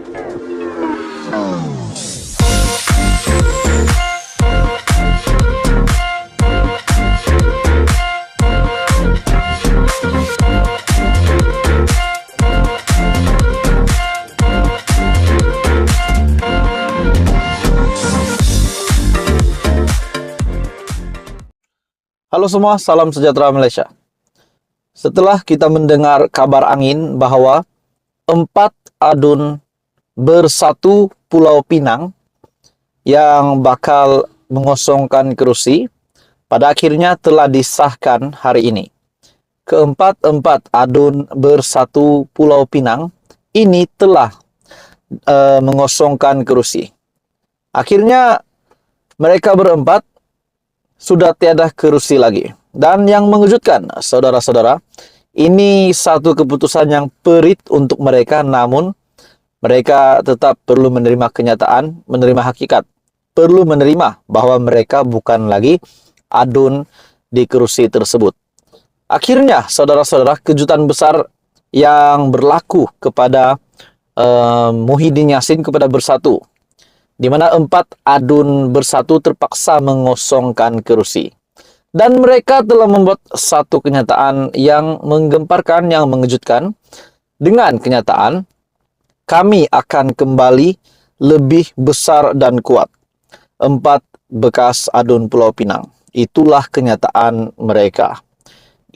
Halo semua, salam sejahtera Malaysia. Setelah kita mendengar kabar angin bahwa 4 adun bersatu Pulau Pinang yang bakal mengosongkan kerusi, pada akhirnya telah disahkan hari ini. Keempat adun bersatu Pulau Pinang ini telah mengosongkan kerusi. Akhirnya mereka berempat sudah tiada kerusi lagi. Dan yang mengejutkan, saudara-saudara, ini satu keputusan yang perit untuk mereka, namun mereka tetap perlu menerima kenyataan, menerima hakikat. Perlu menerima bahwa mereka bukan lagi adun di kerusi tersebut. Akhirnya, saudara-saudara, kejutan besar yang berlaku kepada Muhyiddin Yassin kepada Bersatu, di mana 4 adun bersatu terpaksa mengosongkan kerusi. Dan mereka telah membuat satu kenyataan yang menggemparkan, yang mengejutkan. Dengan kenyataan, kami akan kembali lebih besar dan kuat. 4 bekas adun Pulau Pinang. Itulah kenyataan mereka.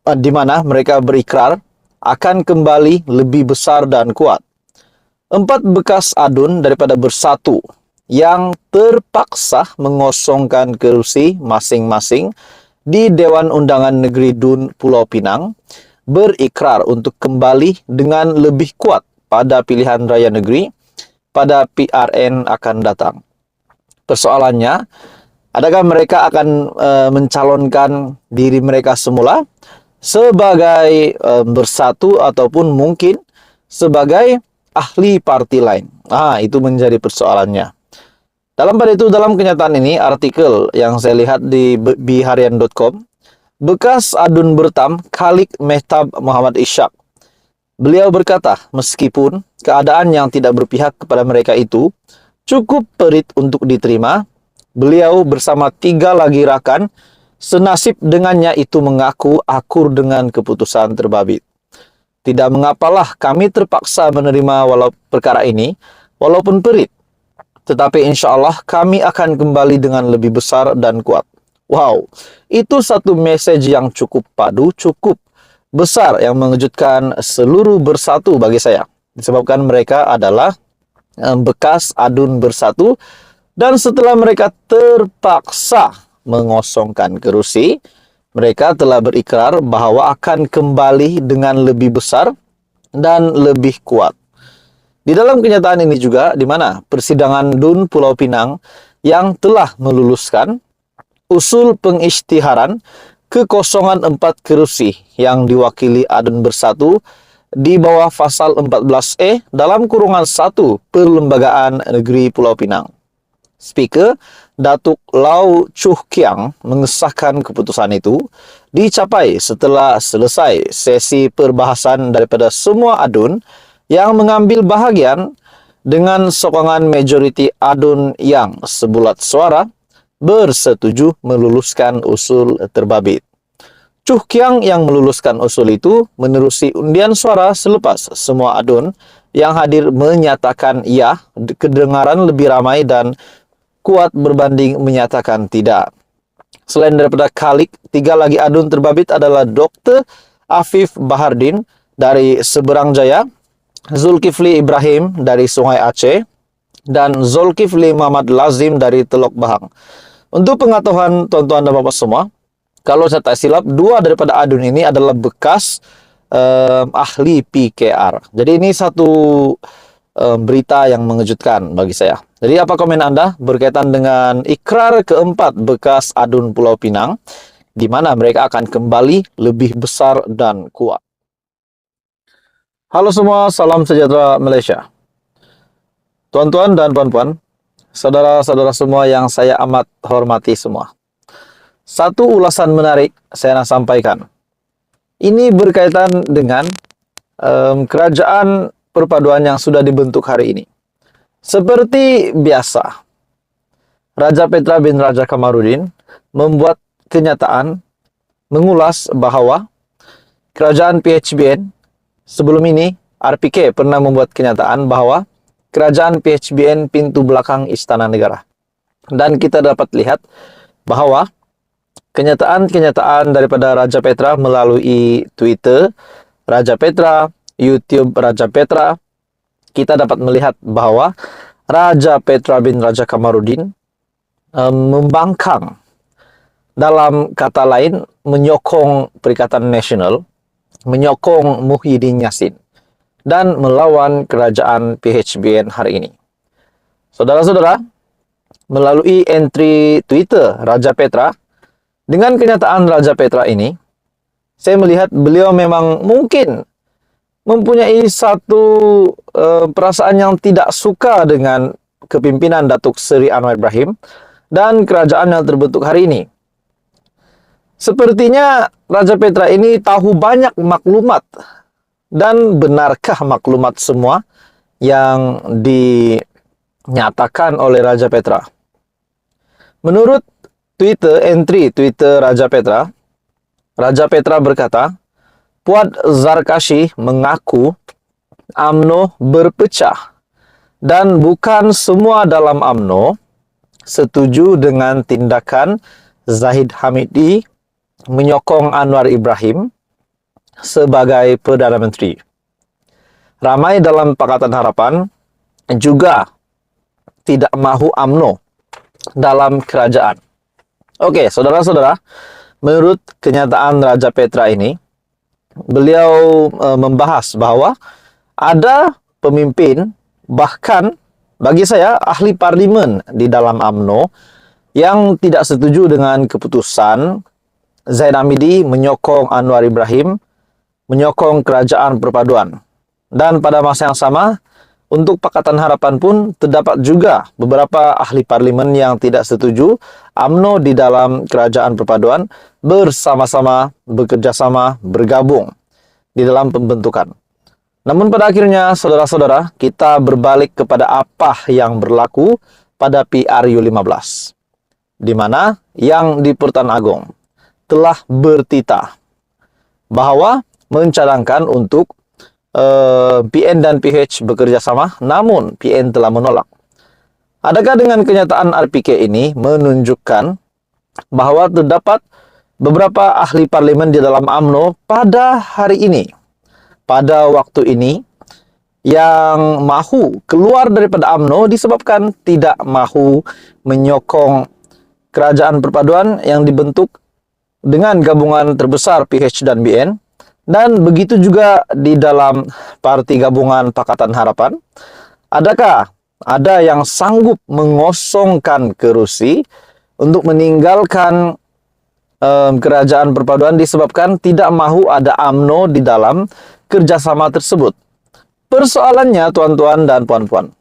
Di mana mereka berikrar akan kembali lebih besar dan kuat. 4 bekas adun daripada Bersatu yang terpaksa mengosongkan kerusi masing-masing di Dewan Undangan Negeri Dun Pulau Pinang berikrar untuk kembali dengan lebih kuat pada pilihan raya negeri pada PRN akan datang. Persoalannya, adakah mereka akan mencalonkan diri mereka semula sebagai Bersatu ataupun mungkin sebagai ahli parti lain? Itu menjadi persoalannya. Dalam kenyataan ini, artikel yang saya lihat di biharian.com, bekas adun Bertam Khalid Mehtab Muhammad Ishak. Beliau berkata, meskipun keadaan yang tidak berpihak kepada mereka itu cukup perit untuk diterima, beliau bersama 3 lagi rakan senasib dengannya itu mengaku akur dengan keputusan terbabit. Tidak mengapalah kami terpaksa menerima perkara ini, walaupun perit. Tetapi insya Allah kami akan kembali dengan lebih besar dan kuat. Wow, itu satu message yang cukup padu, cukup besar yang mengejutkan seluruh Bersatu bagi saya. Disebabkan mereka adalah bekas adun Bersatu dan setelah mereka terpaksa mengosongkan kerusi, mereka telah berikrar bahwa akan kembali dengan lebih besar dan lebih kuat. Di dalam kenyataan ini juga, di mana persidangan Dun Pulau Pinang yang telah meluluskan usul pengisytiharan kekosongan 4 kerusi yang diwakili adun Bersatu di bawah pasal 14E dalam kurungan 1 Perlembagaan Negeri Pulau Pinang. Speaker Datuk Lau Chuh Kiang mengesahkan keputusan itu dicapai setelah selesai sesi perbahasan daripada semua adun yang mengambil bahagian dengan sokongan majoriti adun yang sebulat suara bersetuju meluluskan usul terbabit. Chuh Kiang yang meluluskan usul itu menerusi undian suara selepas semua adun yang hadir menyatakan ya, kedengaran lebih ramai dan kuat berbanding menyatakan tidak. Selain daripada Khalid, 3 lagi adun terbabit adalah Dr. Afif Bahardin dari Seberang Jaya, Zulkifli Ibrahim dari Sungai Aceh, dan Zulkifli Muhammad Lazim dari Teluk Bahang. Untuk pengetahuan tuan-tuan dan bapak semua, kalau saya tak silap, 2 daripada adun ini adalah bekas ahli PKR. Jadi ini satu berita yang mengejutkan bagi saya. Jadi apa komen Anda berkaitan dengan ikrar keempat bekas adun Pulau Pinang, di mana mereka akan kembali lebih besar dan kuat? Halo semua, salam sejahtera Malaysia. Tuan-tuan dan puan-puan, saudara-saudara semua yang saya amat hormati semua. Satu ulasan menarik saya nak sampaikan. Ini berkaitan dengan kerajaan perpaduan yang sudah dibentuk hari ini. Seperti biasa, Raja Petra bin Raja Kamarudin membuat kenyataan mengulas bahwa kerajaan PHBN sebelum ini RPK pernah membuat kenyataan bahwa kerajaan PHBN pintu belakang Istana Negara. Dan kita dapat lihat bahwa kenyataan-kenyataan daripada Raja Petra melalui Twitter Raja Petra, YouTube Raja Petra, kita dapat melihat bahwa Raja Petra bin Raja Kamarudin membangkang, dalam kata lain menyokong Perikatan Nasional, menyokong Muhyiddin Yassin, dan melawan kerajaan PHBN hari ini. Saudara-saudara, melalui entry Twitter Raja Petra, dengan kenyataan Raja Petra ini, saya melihat beliau memang mungkin mempunyai satu perasaan yang tidak suka dengan kepimpinan Datuk Seri Anwar Ibrahim dan kerajaan yang terbentuk hari ini. Sepertinya Raja Petra ini tahu banyak maklumat. Dan benarkah maklumat semua yang dinyatakan oleh Raja Petra? Menurut entry Twitter Raja Petra berkata, Puad Zarkashi mengaku UMNO berpecah dan bukan semua dalam UMNO setuju dengan tindakan Zahid Hamidi menyokong Anwar Ibrahim sebagai Perdana Menteri. Ramai dalam Pakatan Harapan juga tidak mahu UMNO dalam kerajaan. Oke, saudara-saudara, menurut kenyataan Raja Petra ini, beliau membahas bahwa ada pemimpin, bahkan bagi saya ahli parlimen di dalam UMNO yang tidak setuju dengan keputusan Zahid Hamidi menyokong Anwar Ibrahim, menyokong kerajaan perpaduan. Dan pada masa yang sama, untuk Pakatan Harapan pun terdapat juga beberapa ahli parlimen yang tidak setuju UMNO di dalam kerajaan perpaduan bersama-sama, bekerjasama, bergabung di dalam pembentukan. Namun pada akhirnya, saudara-saudara, kita berbalik kepada apa yang berlaku pada PRU15, di mana yang di Pertuan Agong telah bertitah bahwa mencadangkan untuk PN dan PH bekerja sama, namun PN telah menolak. Adakah dengan kenyataan RPK ini menunjukkan bahwa terdapat beberapa ahli parlimen di dalam UMNO pada hari ini, pada waktu ini, yang mahu keluar daripada UMNO disebabkan tidak mahu menyokong kerajaan perpaduan yang dibentuk dengan gabungan terbesar PH dan BN? Dan begitu juga di dalam parti gabungan Pakatan Harapan, adakah ada yang sanggup mengosongkan kerusi untuk meninggalkan kerajaan perpaduan disebabkan tidak mahu ada UMNO di dalam kerjasama tersebut? Persoalannya, tuan-tuan dan puan-puan,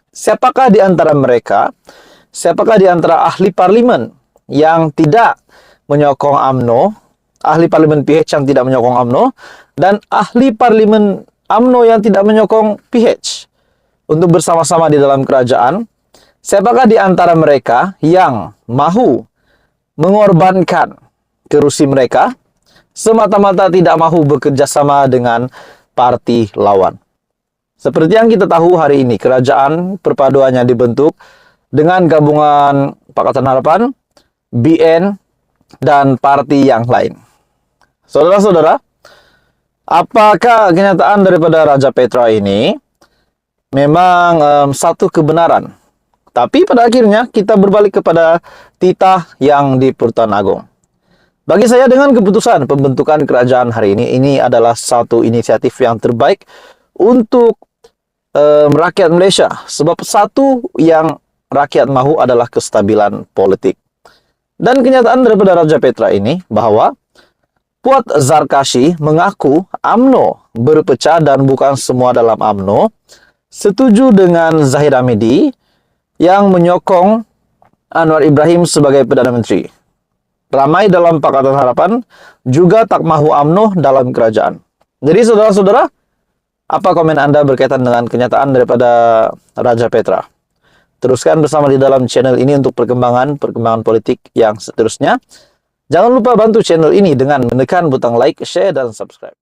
siapakah di antara mereka, siapakah di antara ahli parlimen yang tidak menyokong UMNO, ahli parlimen PH yang tidak menyokong UMNO, dan ahli parlimen UMNO yang tidak menyokong PH untuk bersama-sama di dalam kerajaan? Siapakah di antara mereka yang mahu mengorbankan kerusi mereka semata-mata tidak mahu bekerja sama dengan parti lawan? Seperti yang kita tahu hari ini, kerajaan perpaduannya dibentuk dengan gabungan Pakatan Harapan, BN, dan parti yang lain. Saudara-saudara, apakah kenyataan daripada Raja Petra ini memang satu kebenaran? Tapi pada akhirnya kita berbalik kepada titah yang di Pertuan Agong. Bagi saya, dengan keputusan pembentukan kerajaan hari ini adalah satu inisiatif yang terbaik untuk rakyat Malaysia. Sebab satu yang rakyat mahu adalah kestabilan politik. Dan kenyataan daripada Raja Petra ini bahwa Puad Zarkashi mengaku UMNO berpecah dan bukan semua dalam UMNO setuju dengan Zahid Hamidi yang menyokong Anwar Ibrahim sebagai Perdana Menteri. Ramai dalam Pakatan Harapan juga tak mahu UMNO dalam kerajaan. Jadi saudara-saudara, apa komen Anda berkaitan dengan kenyataan daripada Raja Petra? Teruskan bersama di dalam channel ini untuk perkembangan politik yang seterusnya. Jangan lupa bantu channel ini dengan menekan butang like, share, dan subscribe.